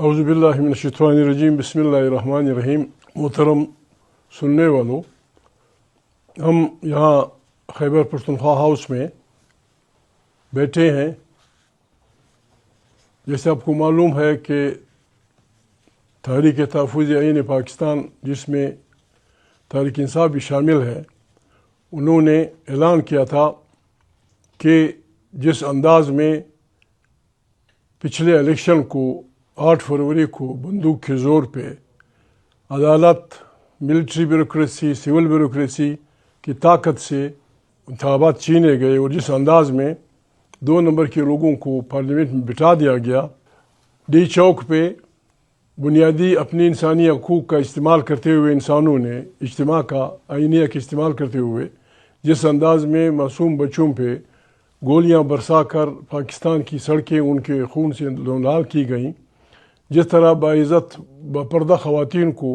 اعوذ باللہ من الشیطان الرجیم بسم اللہ الرحمن الرحیم۔ محترم سننے والوں، ہم یہاں خیبر پختونخوا ہاؤس میں بیٹھے ہیں۔ جیسے آپ کو معلوم ہے کہ تحریک تحفظ آئین پاکستان، جس میں تحریک انصاف بھی شامل ہے، انہوں نے اعلان کیا تھا کہ جس انداز میں پچھلے الیکشن کو 8 فروری کو بندوق کے زور پہ عدالت، ملٹری بیوروکریسی، سول بیوروکریسی کی طاقت سے انتخابات چھینے گئے، اور جس انداز میں 2 نمبر کے لوگوں کو پارلیمنٹ میں بٹھا دیا گیا، ڈی چوک پہ بنیادی اپنی انسانی حقوق کا استعمال کرتے ہوئے انسانوں نے اجتماع کا آئینیہ کا استعمال کرتے ہوئے جس انداز میں معصوم بچوں پہ گولیاں برسا کر پاکستان کی سڑکیں ان کے خون سے لال کی گئیں، جس طرح باعزت باپردہ خواتین کو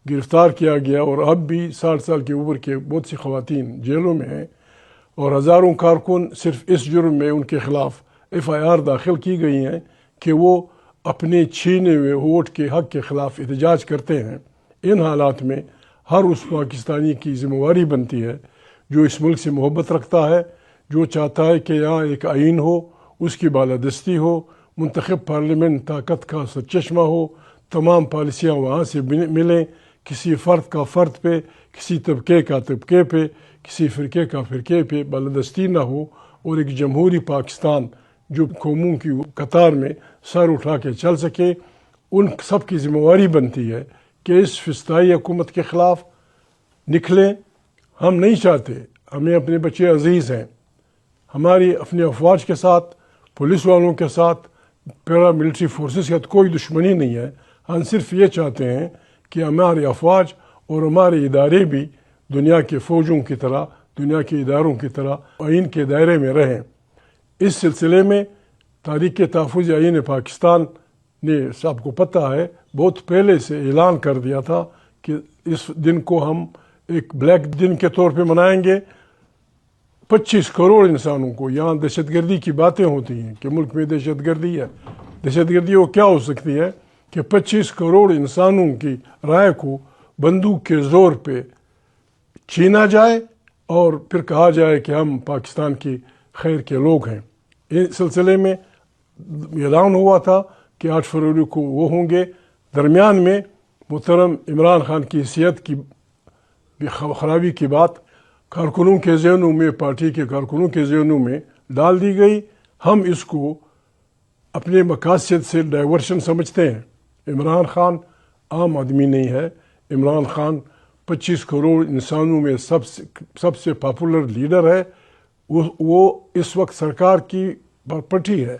گرفتار کیا گیا، اور اب بھی 60 سال کے اوپر کے بہت سی خواتین جیلوں میں ہیں، اور ہزاروں کارکن صرف اس جرم میں ان کے خلاف FIR داخل کی گئی ہیں کہ وہ اپنے چھینے ہوئے ووٹ کے حق کے خلاف احتجاج کرتے ہیں۔ ان حالات میں ہر اس پاکستانی کی ذمہ داری بنتی ہے جو اس ملک سے محبت رکھتا ہے، جو چاہتا ہے کہ یہاں ایک آئین ہو، اس کی بالادستی ہو، منتخب پارلیمنٹ طاقت کا سرچشمہ ہو، تمام پالیسیاں وہاں سے ملیں، کسی فرد کا فرد پہ، کسی طبقے کا طبقے پہ، کسی فرقے کا فرقے پہ بالادستی نہ ہو، اور ایک جمہوری پاکستان جو قوموں کی قطار میں سر اٹھا کے چل سکے۔ ان سب کی ذمہ داری بنتی ہے کہ اس فسطائی حکومت کے خلاف نکلیں۔ ہم نہیں چاہتے، ہمیں اپنے بچے عزیز ہیں، ہماری اپنے افواج کے ساتھ، پولیس والوں کے ساتھ، پیرا ملٹری فورسز کے ساتھ کوئی دشمنی نہیں ہے۔ ہم صرف یہ چاہتے ہیں کہ ہمارے افواج اور ہمارے ادارے بھی دنیا کے فوجوں کی طرح، دنیا کے اداروں کی طرح آئین کے دائرے میں رہیں۔ اس سلسلے میں تحریک تحفظ آئین پاکستان نے، سب کو پتہ ہے، بہت پہلے سے اعلان کر دیا تھا کہ اس دن کو ہم ایک بلیک دن کے طور پہ منائیں گے۔ 25 کروڑ انسانوں کو، یہاں دہشت گردی کی باتیں ہوتی ہیں کہ ملک میں دہشت گردی ہے۔ دہشت گردی وہ کیا ہو سکتی ہے کہ 25 کروڑ انسانوں کی رائے کو بندوق کے زور پہ چھینا جائے اور پھر کہا جائے کہ ہم پاکستان کی خیر کے لوگ ہیں۔ اس سلسلے میں اعلان ہوا تھا کہ 8 فروری کو وہ ہوں گے۔ درمیان میں محترم عمران خان کی حیثیت کی خرابی کی بات کارکنوں کے ذہنوں میں، پارٹی کے کارکنوں کے ذہنوں میں ڈال دی گئی۔ ہم اس کو اپنے مقاصد سے ڈائیورشن سمجھتے ہیں۔ عمران خان عام آدمی نہیں ہے۔ عمران خان 25 کروڑ انسانوں میں سب سے پاپولر لیڈر ہے۔ وہ اس وقت سرکار کی پٹھی ہے۔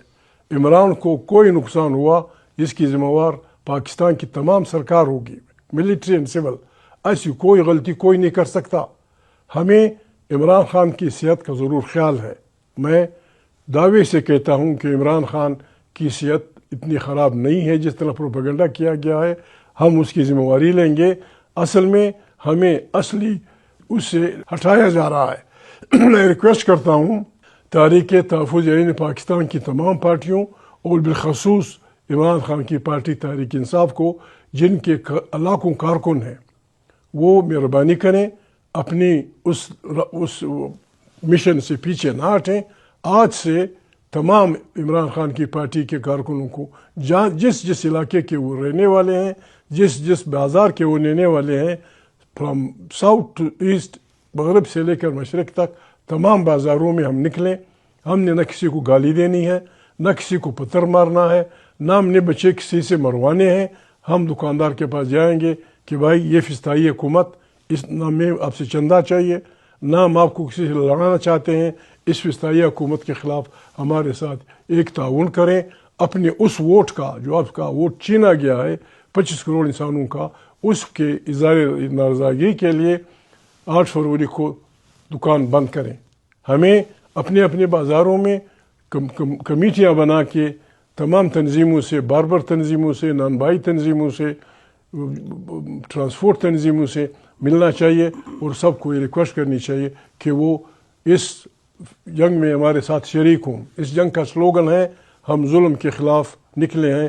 عمران کو کوئی نقصان ہوا، جس کی ذمہ دار پاکستان کی تمام سرکار ہوگی، ملٹری اینڈ سول۔ ایسی کوئی غلطی کوئی نہیں کر سکتا۔ ہمیں عمران خان کی صحت کا ضرور خیال ہے۔ میں دعوے سے کہتا ہوں کہ عمران خان کی صحت اتنی خراب نہیں ہے جس طرح پروپیگنڈا کیا گیا ہے۔ ہم اس کی ذمہ داری لیں گے۔ اصل میں ہمیں اصلی اس سے ہٹایا جا رہا ہے۔ میں ریکویسٹ کرتا ہوں تحریک تحفظ آئین پاکستان کی تمام پارٹیوں، اور بالخصوص عمران خان کی پارٹی تحریک انصاف کو، جن کے لاکھوں کارکن ہیں، وہ مہربانی کریں، اپنی اس مشن سے پیچھے نہ ہٹیں۔ آج سے تمام عمران خان کی پارٹی کے کارکنوں کو، جس علاقے کے وہ رہنے والے ہیں، جس بازار کے وہ رہنے والے ہیں، فرام ساؤتھ ٹو ایسٹ، مغرب سے لے کر مشرق تک، تمام بازاروں میں ہم نکلیں۔ ہم نے نہ کسی کو گالی دینی ہے، نہ کسی کو پتھر مارنا ہے، نہ ہم نے بچے کسی سے مروانے ہیں۔ ہم دکاندار کے پاس جائیں گے کہ بھائی یہ فسطائی حکومت، نہ ہمیں آپ سے چندہ چاہیے، نہ ہم آپ کو کسی سے لڑانا چاہتے ہیں۔ اس فسطائی حکومت کے خلاف ہمارے ساتھ ایک تعاون کریں۔ اپنے اس ووٹ کا، جو آپ کا ووٹ چھینا گیا ہے 25 کروڑ انسانوں کا، اس کے اظہار نارضاگی کے لیے 8 فروری کو دکان بند کریں۔ ہمیں اپنے اپنے بازاروں میں کمیٹیاں بنا کے تمام تنظیموں سے، باربر تنظیموں سے، نان بھائی تنظیموں سے، ٹرانسپورٹ تنظیموں سے ملنا چاہیے، اور سب کو یہ ریکویسٹ کرنی چاہیے کہ وہ اس جنگ میں ہمارے ساتھ شریک ہوں۔ اس جنگ کا سلوگن ہے، ہم ظلم کے خلاف نکلے ہیں،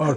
8